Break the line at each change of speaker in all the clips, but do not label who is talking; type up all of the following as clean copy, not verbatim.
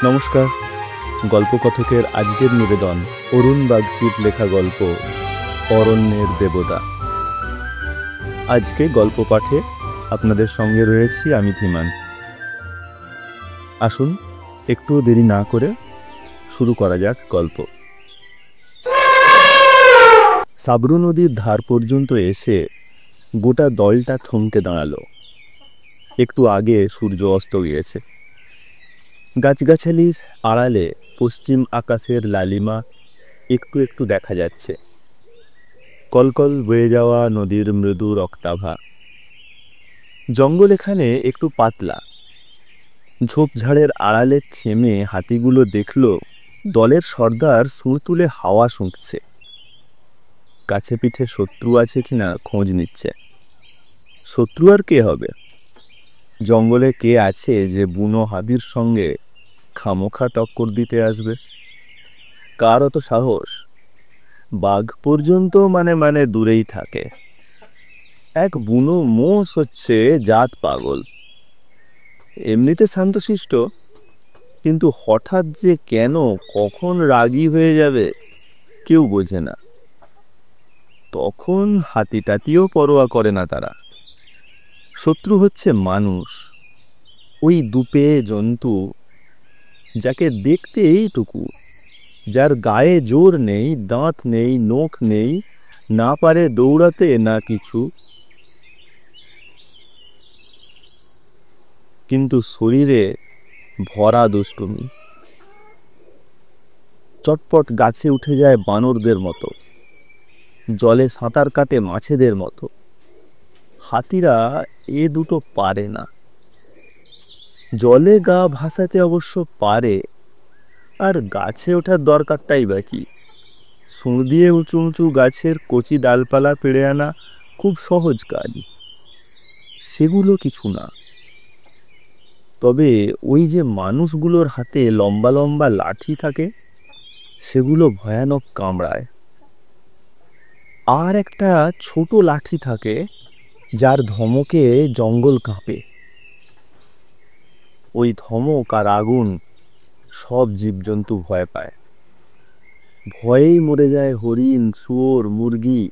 নমস্কার। গল্পকথকের আজকের নিবেদন অরুণ বাগচির লেখা গল্প অরণ্যের দেবতা। আজকে গল্প পাঠে আপনাদের সঙ্গে রয়েছি আমি ধীমান। আসুন একটু দেরি না করে শুরু করা যাক গল্প। সাবরু নদীর ধার পর্যন্ত এসে গোটা দলটা থমকে দাঁড়ালো। একটু আগে সূর্য অস্ত গিয়েছে। গাছগাছালির আড়ালে পশ্চিম আকাশের লালিমা একটু একটু দেখা যাচ্ছে। কলকল বয়ে যাওয়া নদীর মৃদু রক্তাভা। জঙ্গল এখানে একটু পাতলা। ঝোপঝাড়ের আড়ালে থেমে হাতিগুলো দেখল দলের সর্দার সুর তুলে হাওয়া শুঁকছে। কাছে পিঠে শত্রু আছে কিনা খোঁজ নিচ্ছে। শত্রু আর কে হবে? জঙ্গলে কে আছে যে বুনো হাতির সঙ্গে খামোখা টক্কর দিতে আসবে? কার অত সাহস? বাঘ পর্যন্ত মানে দূরেই থাকে। এক বুনো মোষ হচ্ছে জাত পাগল। এমনিতে শান্তশিষ্ট, কিন্তু হঠাৎ যে কেন কখন রাগী হয়ে যাবে কেউ বোঝে না। তখন হাতিটাতিও পরোয়া করে না তারা। শত্রু হচ্ছে মানুষ, ওই দুপেয়ে জন্তু, যাকে দেখতে এইটুকু, যার গায়ে জোর নেই, দাঁত নেই, নখ নেই, না পারে দৌড়াতে না কিছু, কিন্তু শরীরে ভরা দুষ্টুমি। চটপট গাছে উঠে যায় বানরদের মতো, জলে সাঁতার কাটে মাছেদের মতো। হাতিরা এ দুটো পারে না। জলে গা ভাসাতে অবশ্য পারে, আর গাছে ওঠার দরকারটাই বা কি? সুর দিয়ে উঁচু উঁচু গাছের কচি ডালপালা পেড়ে আনা খুব সহজ কাজ। সেগুলো কিছু না। তবে ওই যে মানুষগুলোর হাতে লম্বা লম্বা লাঠি থাকে, সেগুলো ভয়ানক কামড়ায়। আর একটা ছোট লাঠি থাকে যার ধমকে জঙ্গল কাঁপে। ওই ধমক আর আগুন সব জীবজন্তু ভয় পায়। ভয়েই মরে যায় হরিণ, শুয়োর, মুরগি।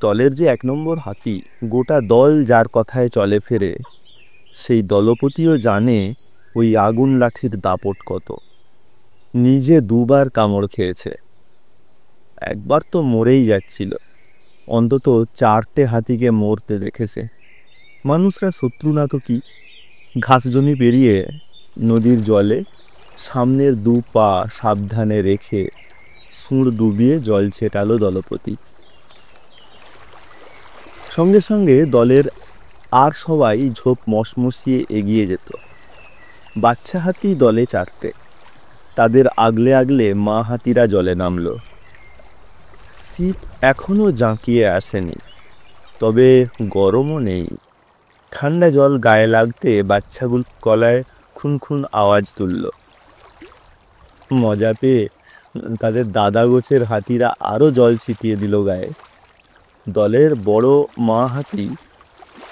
দলের যে ১ নম্বর হাতি, গোটা দল যার কথায় চলে ফেরে, সেই দলপতিও জানে ওই আগুন লাঠির দাপট কত। নিজে ২ বার কামড় খেয়েছে। একবার তো মরেই যাচ্ছিল, অন্তত ৪টে হাতিকে মরতে দেখেছে। মানুষরা শত্রু না তো কি? ঘাসজমি পেরিয়ে নদীর জলে সামনের ২ পা সাবধানে রেখে সুঁড় ডুবিয়ে জল ছেটালো দলপতি। সঙ্গে সঙ্গে দলের আর সবাই ঝোপ মশমশিয়ে এগিয়ে যেত। বাচ্চা হাতি দলে ৪টে, তাদের আগলে আগলে মা হাতিরা জলে নামল। শীত এখনো জাঁকিয়ে আসেনি, তবে গরমও নেই। ঠান্ডা জল গায়ে লাগতে বাচ্চাগুলো গলায় খুনখুন আওয়াজ তুলল। মজা পেয়ে তাদের দাদা গোছের হাতিরা আরও জল ছিটিয়ে দিল গায়ে। দলের বড় মা হাতি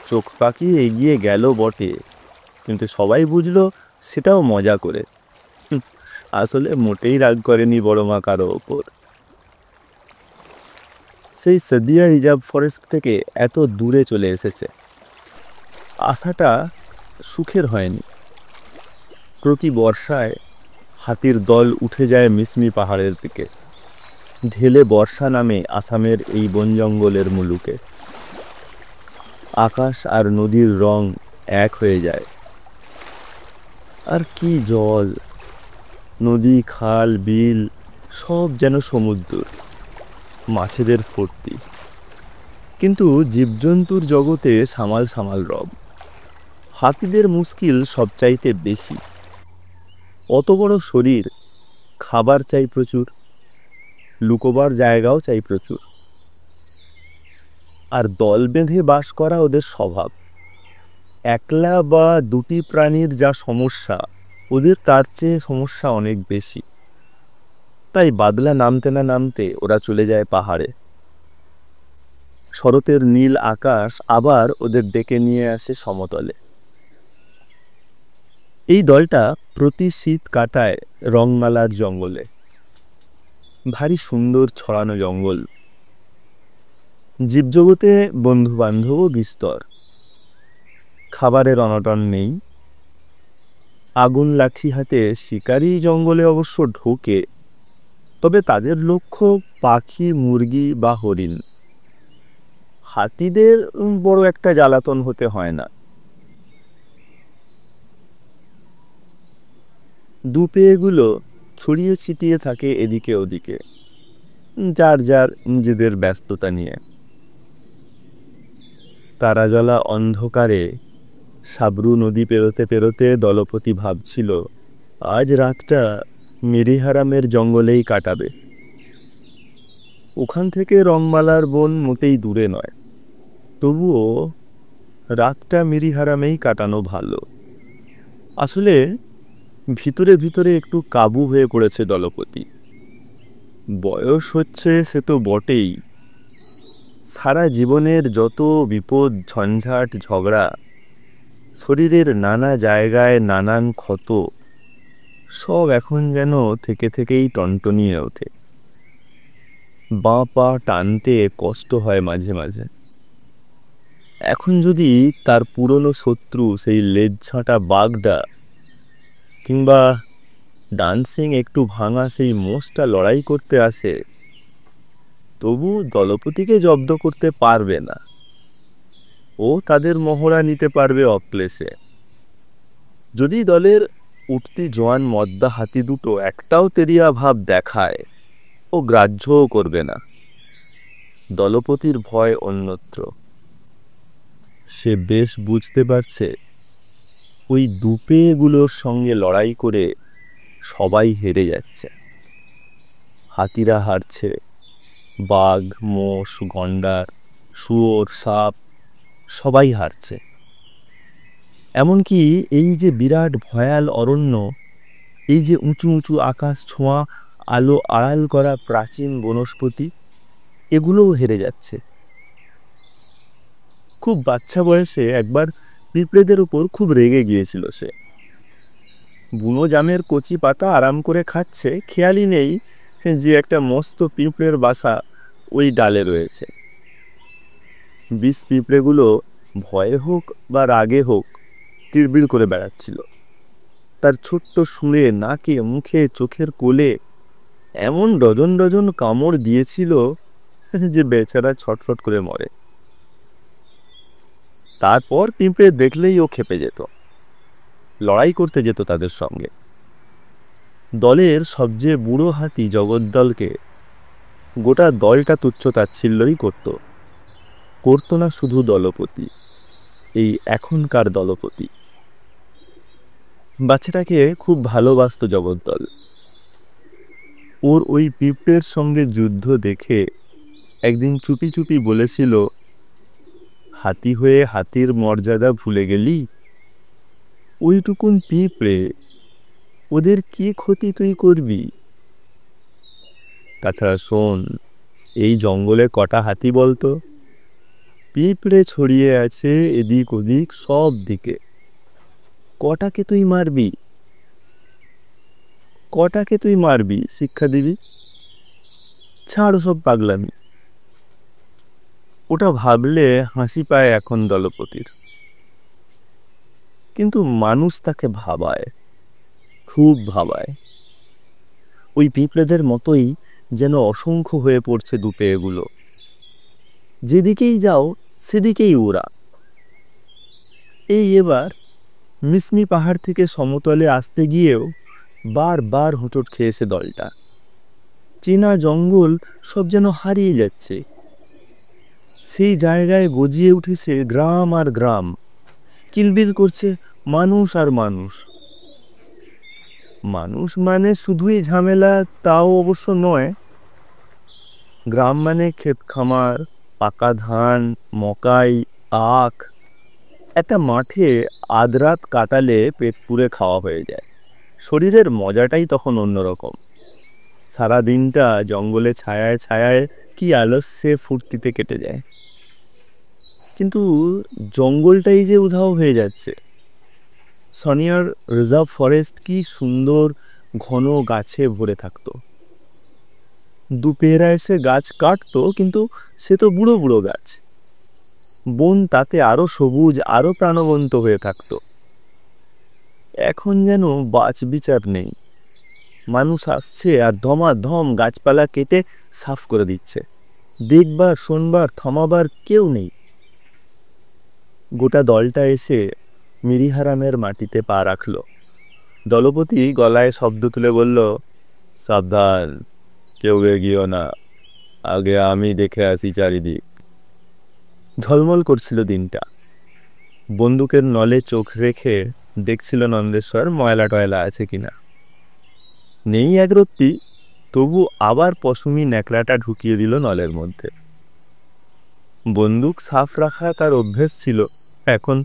চোখ পাকিয়ে এগিয়ে গেল বটে, কিন্তু সবাই বুঝল সেটাও মজা করে। আসলে মোটেই রাগ করেনি বড় মা কারো ওপর। সেই সদিয়া রিজার্ভ ফরেস্ট থেকে এত দূরে চলে এসেছে। আশাটা সুখের হয়নি। প্রতি বর্ষায় হাতির দল উঠে যায় মিসমি পাহাড়ের দিকে। ঢেলে বর্ষা নামে আসামের এই বন জঙ্গলের মুলুকে। আকাশ আর নদীর রং এক হয়ে যায়। আর কি জল! নদী, খাল, বিল সব যেন সমুদ্র, মাছেদের ফুর্তি। কিন্তু জীবজন্তুর জগতে সামাল সামাল রব। হাতিদের মুশকিল সবচাইতে বেশি। অত বড় শরীর, খাবার চাই প্রচুর, লুকোবার জায়গাও চাই প্রচুর। আর দল বেঁধে বাস করা ওদের স্বভাব। একলা বা ২টি প্রাণীর যা সমস্যা, ওদের তার চেয়ে সমস্যা অনেক বেশি। তাই বাদলা নামতে না নামতে ওরা চলে যায় পাহাড়ে। শরতের নীল আকাশ আবার ওদের ডেকে নিয়ে আসে সমতলে। এই দলটা প্রতি শীত কাটায় রংমালার জঙ্গলে। ভারী সুন্দর ছড়ানো জঙ্গল, জীবজগতে বন্ধু বান্ধবও বিস্তর। খাবারের অনটন নেই। আগুন লাঠি হাতে শিকারি জঙ্গলে অবশ্য ঢোকে, তবে তাদের লক্ষ্য পাখি, মুরগি বা হরিণ। হাতিদের বড় একটা জ্বালাতন হতে হয় না। দুপেয়েগুলো ছড়িয়ে ছিটিয়ে থাকে এদিকে ওদিকে, যার যার নিজেদের ব্যস্ততা নিয়ে। তারাজলা অন্ধকারে সাবরু নদী পেরোতে পেরোতে দলপতি ভাবছিল আজ রাতটা মিরিহারামের জঙ্গলেই কাটাবে। ওখান থেকে রংমালার বন মোটেই দূরে নয়, তবুও রাতটা মিরিহারামেই কাটানো ভালো। আসলে ভিতরে ভিতরে একটু কাবু হয়ে পড়েছে দলপতি। বয়স হচ্ছে সে তো বটেই, সারা জীবনের যত বিপদ, ঝঞ্ঝাট, ঝগড়া, শরীরের নানা জায়গায় নানান ক্ষত, সব এখন যেন থেকে থেকেই টনটনিয়ে ওঠে। বাঁ পা টানতে কষ্ট হয় মাঝে মাঝে। এখন যদি তার পুরনো শত্রু সেই লেজ ছাঁটা বাঘটা কিংবা ডান্সিং একটু ভাঙা সেই মোষটা লড়াই করতে আসে, তবু দলপতিকে জব্দ করতে পারবে না। ও তাদের মহড়া নিতে পারবে অক্লেশে। যদি দলের উঠতি জোয়ান মদ্দা হাতি দুটো একটাও তেরিয়া ভাব দেখায়, ও গ্রাহ্যও করবে না। দলপতির ভয় অন্যত্র। সে বেশ বুঝতে পারছে ওই দুপেয়েগুলোর সঙ্গে লড়াই করে সবাই হেরে যাচ্ছে। হাতিরা হারছে, বাঘ, মোষ, গন্ডার, শুয়োর, সাপ সবাই হারছে। এমনকি এই যে বিরাট ভয়াল অরণ্য, এই যে উঁচু উঁচু আকাশ ছোঁয়া আলো আড়াল করা প্রাচীন বনস্পতি, এগুলোও হেরে যাচ্ছে। খুব বাচ্চা বয়সে একবার পিঁপড়েদের উপর খুব রেগে গিয়েছিল সে। বুনো জামের কচি পাতা আরাম করে খাচ্ছে, খেয়ালই নেই যে একটা মস্ত পিঁপড়ের বাসা ওই ডালে রয়েছে। বিষ পিঁপড়েগুলো ভয়ে হোক বা রাগে হোক তিড়বিড় করে বেড়াচ্ছিল। তার ছোট্ট শুঁড়ে, নাকে, মুখে, চোখের কোলে এমন ডজন ডজন কামড় দিয়েছিল যে বেচারা ছটফট করে মরে। তারপর পিঁপড়ে দেখলেই ও খেপে যেত, লড়াই করতে যেত তাদের সঙ্গে। দলের সবচেয়ে বুড়ো হাতি জগদ্দলকে গোটা দলটা তুচ্ছ-তাচ্ছিল্যই করত না শুধু দলপতি, এই এখনকার দলপতি। বাচ্চাটাকে খুব ভালোবাসত জগদ্দল। ওর ওই পিঁপড়ের সঙ্গে যুদ্ধ দেখে একদিন চুপি চুপি বলেছিল, হাতি হয়ে হাতির মর্যাদা ভুলে গেলি? ওইটুকুন পিঁপড়ে, ওদের কি ক্ষতি তুই করবি? তাছাড়া শোন, এই জঙ্গলে কটা হাতি বলতো? পিঁপড়ে ছড়িয়ে আছে এদিক ওদিক সব দিকে। কটাকে তুই মারবি? কটাকে তুই মারবি, শিক্ষা দিবি? ছাড় সব পাগলামি। ওটা ভাবলে হাসি পায় এখন দলপতির। কিন্তু মানুষ তাকে ভাবায়, খুব ভাবায়। ওই পিঁপড়েদের মতোই যেন অসংখ্য হয়ে পড়ছে দুপেয়েগুলো। যেদিকেই যাও সেদিকেই ওরা। এই এবার মিসমি পাহাড় থেকে সমতলে আসতে গিয়েও বারবার হোঁচট খেয়েছে দলটা। চেনা জঙ্গল সব যেন হারিয়ে যাচ্ছে। সেই জায়গায় গজিয়ে উঠেছে গ্রাম আর গ্রাম, কিলবিল করছে মানুষ আর মানুষ। মানুষ মানে শুধুই ঝামেলা তাও অবশ্য নয়। গ্রাম মানে ক্ষেত খামার, পাকা ধান, মকাই, আখ। একটা মাঠে আধরাত কাটালে পেট পুরে খাওয়া হয়ে যায়। শরীরের মজাটাই তখন অন্যরকম। সারা দিনটা জঙ্গলে ছায়ায় ছায়ায় কি আলস্যে ফুর্তিতে কেটে যায়। কিন্তু জঙ্গলটাই যে উধাও হয়ে যাচ্ছে। সনিয়ার রিজার্ভ ফরেস্ট কি সুন্দর ঘন গাছে ভরে থাকতো। দুপেরা এসে গাছ কাটতো, কিন্তু সে তো বুড়ো বুড়ো গাছ। বন তাতে আরো সবুজ, আরো প্রাণবন্ত হয়ে থাকতো। এখন যেন বাছবিচার নেই। মানুষ আসছে আর ধমাধম গাছপালা কেটে সাফ করে দিচ্ছে। দেখবার, শোনবার, থামাবার কেউ নেই। গোটা দলটা এসে মিরিহারামের মাটিতে পা রাখল। দলপতি গলায় শব্দ তুলে বলল, সাবধান, কেউ এগিয়েও না, আগে আমি দেখে আসি চারিদিক। ঝলমল করছিল দিনটা। বন্দুকের নলে চোখ রেখে দেখছিল নন্দেশ্বর ময়লা টয়লা আছে কিনা। নেই একরত্তি, তবু আবার পশমি ন্যাকড়াটা ঢুকিয়ে দিল নলের মধ্যে। বন্দুক সাফ রাখা তার অভ্যেস ছিল, এখন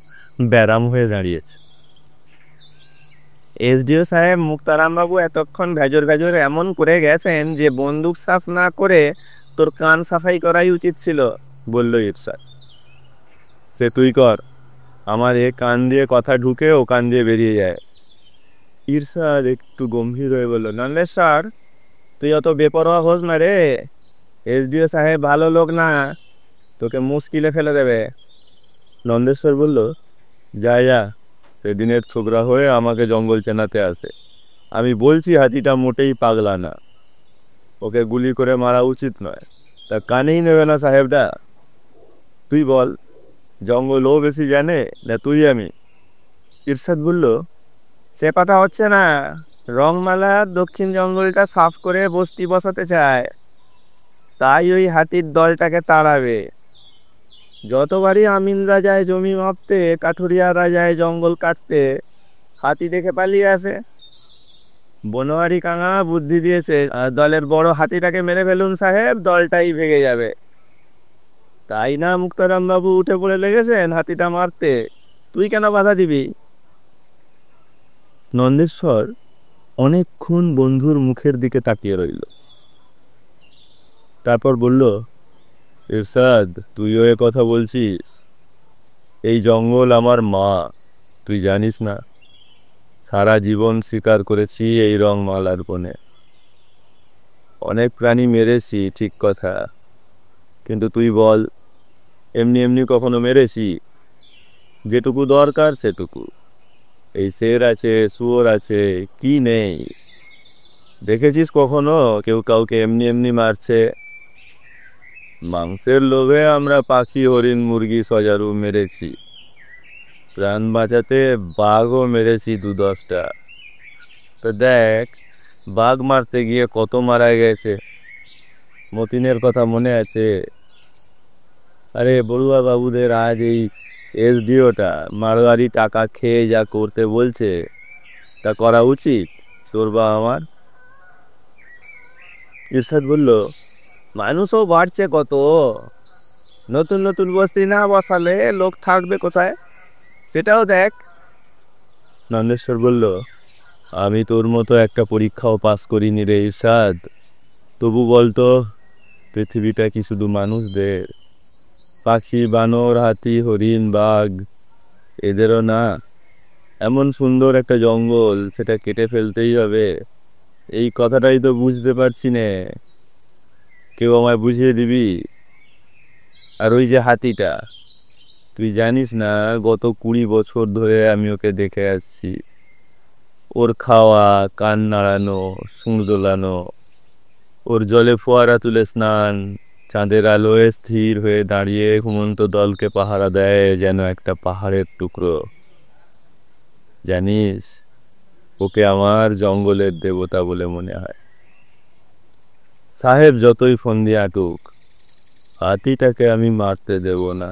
ব্যারাম হয়ে দাঁড়িয়েছে। এসডিও সাহেব, মুক্তারামবাবু এতক্ষণ ভেজর ভেজর এমন করে গেছেন যে বন্দুক সাফ না করে তোর কান সাফাই করাই উচিত ছিল, বলল ইরশাদ। সে তুই কর, আমার এ কান দিয়ে কথা ঢুকে ও কান দিয়ে বেরিয়ে যায়। ইরশাদ একটু গম্ভীর হয়ে বলল, নন্দেশ্বর, তুই অত বেপরোয়া হোস না রে। এসডিও সাহেব ভালো লোক না, তোকে মুশকিলে ফেলে দেবে। নন্দেশ্বর বলল, যা যা, সেদিনের ছোকরা হয়ে আমাকে জঙ্গল চেনাতে আসে। আমি বলছি হাতিটা মোটেই পাগলা না, ওকে গুলি করে মারা উচিত নয়। তা কানেই নেবে না সাহেবটা। তুই বল, জঙ্গল ও বেশি জানে না তুই আমি? ইরশাদ বলল, সে কথা হচ্ছে না। রংমালা দক্ষিণ জঙ্গলটা সাফ করে বস্তি বসাতে চায়, তাই ওই হাতির দলটাকে তাড়াবে। যতবারই আমিনরা যায় জমি মাপতে, কাঠুরিয়ারা যায় জঙ্গল কাটতে, হাতি দেখে পালিয়ে আসে। বনোয়ারি কাঙা বুদ্ধি দিয়েছে, দলের বড় হাতিটাকে মেরে ফেলুন সাহেব, দলটাই ভেঙে যাবে। তাই না মুক্তারাম বাবু উঠে পড়ে লেগেছেন হাতিটা মারতে, তুই কেন বাধা দিবি? নন্দেশ্বর অনেকক্ষণ বন্ধুর মুখের দিকে তাকিয়ে রইল। তারপর বলল, ইরশাদ, তুইও এ কথা বলছিস? এই জঙ্গল আমার মা, তুই জানিস না? সারা জীবন শিকার করেছি এই রংমালার বনে। অনেক প্রাণী মেরেছি, ঠিক কথা, কিন্তু তুই বল, এমনি এমনি কখনো মেরেছি? যেটুকু দরকার সেটুকু। এই শের আছে, শুয়োর আছে, কি নেই? দেখেছিস কখনো কেউ কাউকে এমনি এমনি মারছে? মাংসের লোভে আমরা পাখি, হরিণ, মুরগি, সজারু মেরেছি। প্রাণ বাঁচাতে বাঘও মেরেছি ২-১০টা। তো দেখ, বাঘ মারতে গিয়ে কত মারা গেছে। মতিনের কথা মনে আছে? আরে বড়ুয়া বাবুদের আজ এই এসডিওটা মারোয়ারি টাকা খেয়ে যা করতে বলছে, তা করা উচিত তোর বা আমার? ইরশাদ বলল, মানুষও বাড়ছে কত, নতুন নতুন বস্তি না বসালে লোক থাকবে কোথায়, সেটাও দেখ। নন্দেশ্বর বলল, আমি তোর মতো একটা পরীক্ষাও পাস করিনি রে ইরশাদ। তবু বলতো, পৃথিবীটা কি শুধু মানুষদের? পাখি, বানর, হাতি, হরিণ, বাঘ, এদেরও না? এমন সুন্দর একটা জঙ্গল, সেটা কেটে ফেলতেই হবে, এই কথাটাই তো বুঝতে পারছি নে। কেউ আমায় বুঝিয়ে দিবি? আর ওই যে হাতিটা, তুই জানিস না গত ২০ বছর ধরে আমি ওকে দেখে আসছি। ওর খাওয়া, কান নাড়ানো, সুর দোলানো, ওর জলে ফোয়ারা তুলে স্নান, চাঁদের আলোয় স্থির হয়ে দাঁড়িয়ে ঘুমন্ত দলকে পাহারা দেয় যেন একটা পাহাড়ের টুকরো। জানিস, ওকে আমার জঙ্গলের দেবতা বলে মনে হয়। সাহেব যতই ফন্দি আটুক, হাতিটাকে আমি মারতে দেব না।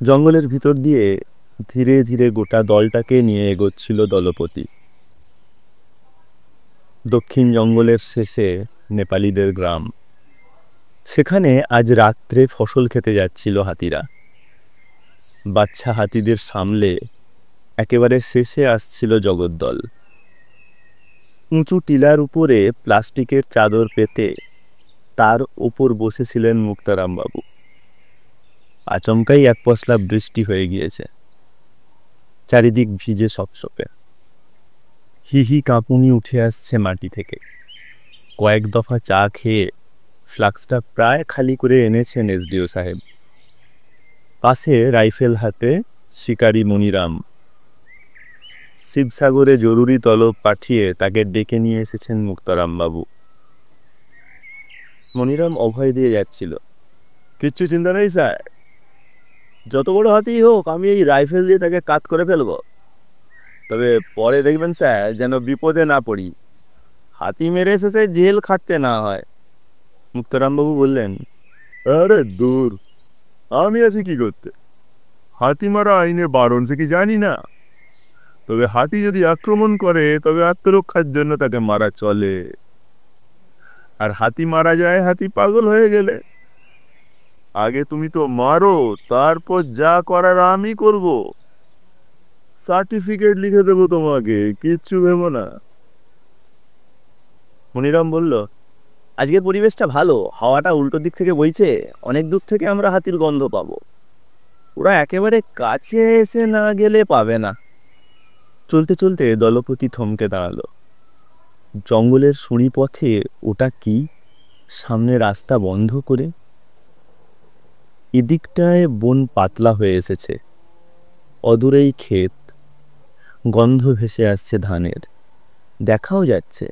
জঙ্গলের ভিতর দিয়ে ধীরে ধীরে গোটা দলটাকে নিয়ে এগোচ্ছিল দলপতি। দক্ষিণ জঙ্গলের শেষে নেপালিদের গ্রাম। সেখানে আজ রাত্রে ফসল খেতে যাচ্ছিল হাতিরা। বাচ্চা হাতিদের সামলে একেবারে শেষে আসছিল জগদ্দল। উঁচু টিলার উপরে প্লাস্টিকের চাদর পেতে তার ওপর বসেছিলেন মুক্তারামবাবু। আচমকাই এক পশলা বৃষ্টি হয়ে গিয়েছে। চারিদিক ভিজে সপসপে। হিহি কাঁপুনি উঠে আসছে মাটি থেকে। কয়েক দফা চা খেয়ে ফ্লাক্সটা প্রায় খালি করে এনেছেন এসডিও সাহেব। পাশে রাইফেল হাতে শিকারী মনিরাম। শিবসাগরে জরুরি তলব পাঠিয়ে তাকে ডেকে নিয়ে এসেছেন মুক্তারামবাবু। মনিরাম অভয় দিয়ে যাচ্ছিল। কিচ্ছু চিন্তা নেই স্যার, যত বড় হাতিই হোক আমি এই রাইফেল দিয়ে তাকে কাত করে ফেলব। তবে পরে দেখবেন স্যার যেন বিপদে না পড়ি, হাতি মেরে এসেছে জেল খাটতে না হয়। মুক্তারামবাবু বললেন, আরে দূর, আমি আছি কি করতে? হাতি মারা আইনে বারণ সে কি জানি না? তবে হাতি যদি আক্রমণ করে তবে আত্মরক্ষার জন্য তাকে মারা চলে। আর হাতি মারা যায় হাতি পাগল হয়ে গেলে। আগে তুমি তো মারো, তারপর যা করার আমি করব। সার্টিফিকেট লিখে দেবো তোমাকে, কিচ্ছু ভেবো না। মনিরাম বলল, আজকের পরিবেশটা ভালো, হাওয়াটা উল্টো দিক থেকে বইছে, অনেক দূর থেকে আমরা হাতির গন্ধ পাবো। ওরা একেবারে কাছে এসে না গেলে পাবে না। চলতে চলতে দলপতি থমকে দাঁড়ালো। জঙ্গলের সুঁড়ি পথে ওটা কি? সামনে রাস্তা বন্ধ করে। এদিকটায় বন পাতলা হয়ে এসেছে, অদূরেই ক্ষেত, গন্ধ ভেসে আসছে ধানের, দেখাও যাচ্ছে।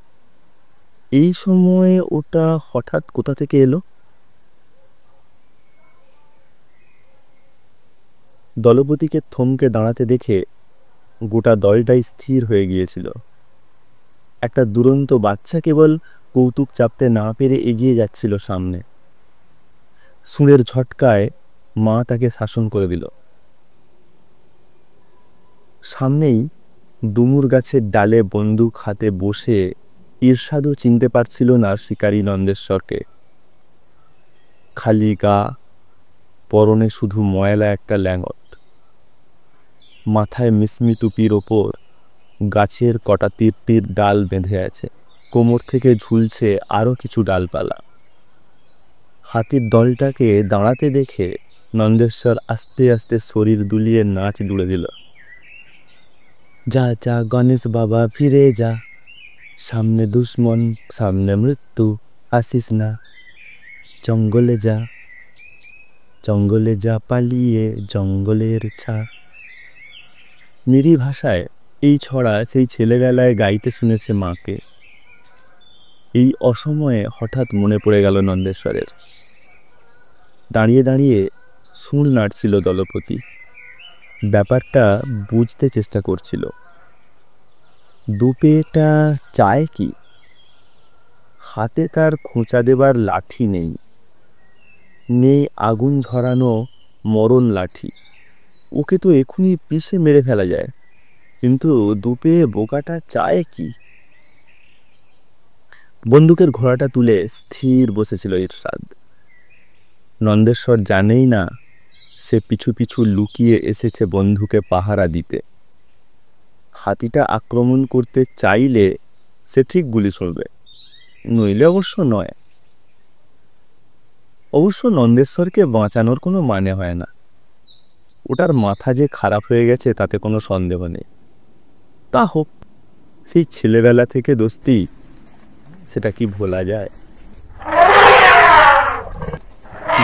এই সময়ে ওটা হঠাৎ কোথা থেকে এলো? দলপতিকে থমকে দাঁড়াতে দেখে গোটা দলটাই স্থির হয়ে গিয়েছিল। একটা দুরন্ত বাচ্চা কেবল কৌতুক চাপতে না পেরে এগিয়ে যাচ্ছিল সামনে। সুরের ঝটকায় মা তাকে শাসন করে দিল। সামনেই ডুমুর গাছের ডালে বন্দুক হাতে বসে ঈর্ষাদও চিনতে পারছিল না শিকারী নন্দেশ্বরকে। খালি গা, পরনে শুধু ময়লা একটা ল্যাঙ্গট, মাথায় মিসমি টুপির ওপর গাছের কটা তীর তীর ডাল বেঁধে আছে, কোমর থেকে ঝুলছে আরও কিছু ডালপালা। হাতির দলটাকে দাঁড়াতে দেখে নন্দেশ্বর আস্তে আস্তে শরীর দুলিয়ে নাচ জুড়ে দিল। যা যা গণেশ বাবা ফিরে যা, সামনে দুশ্মন সামনে মৃত্যু, আসিস না, জঙ্গলে যা, জঙ্গলে যা পালিয়ে জঙ্গলের ছা। মিরি ভাষায় এই ছড়া সেই ছেলেবেলায় গাইতে শুনেছে মাকে। এই অসময়ে হঠাৎ মনে পড়ে গেল নন্দেশ্বরের। দাঁড়িয়ে দাঁড়িয়ে সুর নাড়ছিল দলপতি, ব্যাপারটা বুঝতে চেষ্টা করছিল। দুপেটা চায় কি? হাতে তার খোঁচা দেবার লাঠি নেই, নেই আগুন ঝরানো মরণ লাঠি। ওকে তো এখনই পিষে মেরে ফেলা যায়, কিন্তু দুপে বোকাটা চায় কি? বন্দুকের ঘোড়াটা তুলে স্থির বসেছিল ইরশাদ। নন্দেশ্বর জানেই না সে পিছু পিছু লুকিয়ে এসেছে বন্ধুকে পাহারা দিতে। হাতিটা আক্রমণ করতে চাইলে সে ঠিক গুলি ছুড়বে, নইলে অবশ্য নয়। অবশ্য নন্দেশ্বরকে বাঁচানোর কোনো মানে হয় না। ওটার মাথা যে খারাপ হয়ে গেছে তাতে কোনো সন্দেহ নেই। তা হোক, সেই ছেলেবেলা থেকে দোস্তি, সেটা কি ভোলা যায়?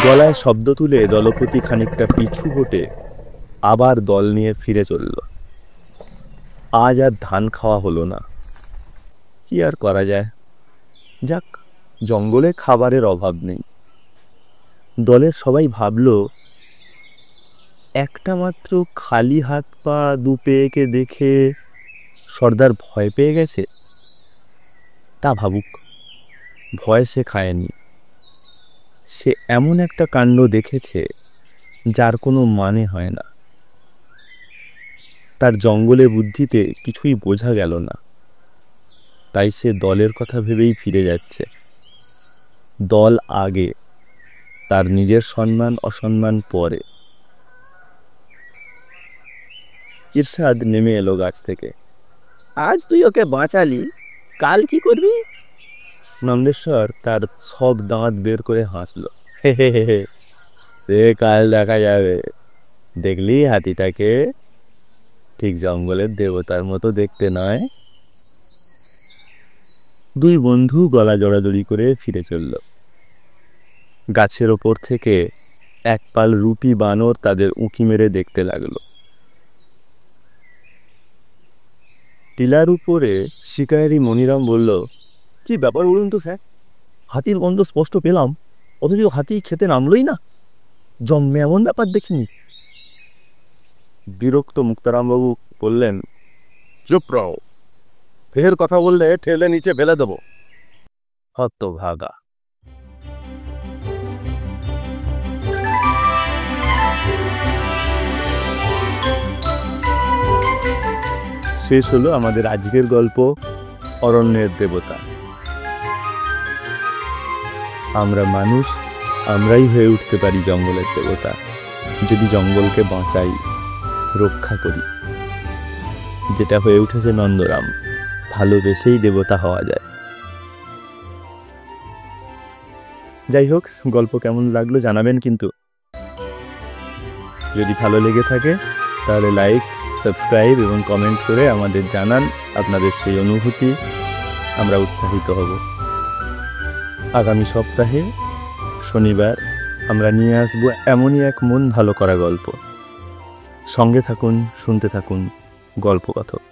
গলায় শব্দ তুলে দলপতি খানিকটা পিছু হটে আবার দল নিয়ে ফিরে চলল। আজ আর ধান খাওয়া হলো না, কি আর করা যায়? যাক, জঙ্গলে খাবারের অভাব নেই। দলের সবাই ভাবল, একটা মাত্র খালি হাত পা দুপেয়েকে দেখে সর্দার ভয় পেয়ে গেছে। তা ভাবুক, ভয় সে খায়নি। সে এমন একটা কাণ্ড দেখেছে যার কোনো মানে হয় না। তার জঙ্গলে বুদ্ধিতে কিছুই বোঝা গেল না, তাই সে দলের কথা ভেবেই ফিরে যাচ্ছে। দল আগে, তার নিজের সম্মান অসম্মান পরে। ইরশাদ নেমে এলো গাছ থেকে। আজ তুই ওকে বাঁচালি, কাল কি করবি? নন্দেশ্বর তার সব দাঁত বের করে হাসল। হে হে হে হে, সে কাল দেখা যাবে। দেখলি হাতিটাকে? ঠিক জঙ্গলের দেবতার মতো দেখতে নয়? দুই বন্ধু গলা জড়াজড়ি করে ফিরে চলল। গাছের ওপর থেকে এক পাল রূপী বানর তাদের উঁকি মেরে দেখতে লাগলো। টিলার উপরে শিকারি মনিরাম বলল, কি ব্যাপার বলুন তো স্যার, হাতির গন্ধ স্পষ্ট পেলাম, অথচ হাতি খেতে নামলই না। জন্মে এমন ব্যাপার দেখিনি। বিরক্ত মুক্তারামবাবু বললেন, চুপ রও, ফের কথা বললে ঠেলে নিচে ফেলে দেব। হতভাগা। শেষ হলো আমাদের আজকের গল্প অরণ্যের দেবতা। আমরা মানুষ, আমরাই হয়ে উঠতে পারি জঙ্গলের দেবতা, যদি জঙ্গলকে বাঁচাই, রক্ষা করি। যেটা হয়ে উঠেছে নন্দরাম, ভালোবেসেই দেবতা হওয়া যায়। যাই হোক, গল্প কেমন লাগলো জানাবেন কিন্তু। যদি ভালো লেগে থাকে তাহলে লাইক, সাবস্ক্রাইব এবং কমেন্ট করে আমাদের জানান আপনাদের সেই অনুভূতি। আমরা উৎসাহিত হব। আগামী সপ্তাহে শনিবার আমরা নিয়ে আসব এমনই এক মন ভালো করা গল্প। সঙ্গে থাকুন, শুনতে থাকুন গল্পকথক।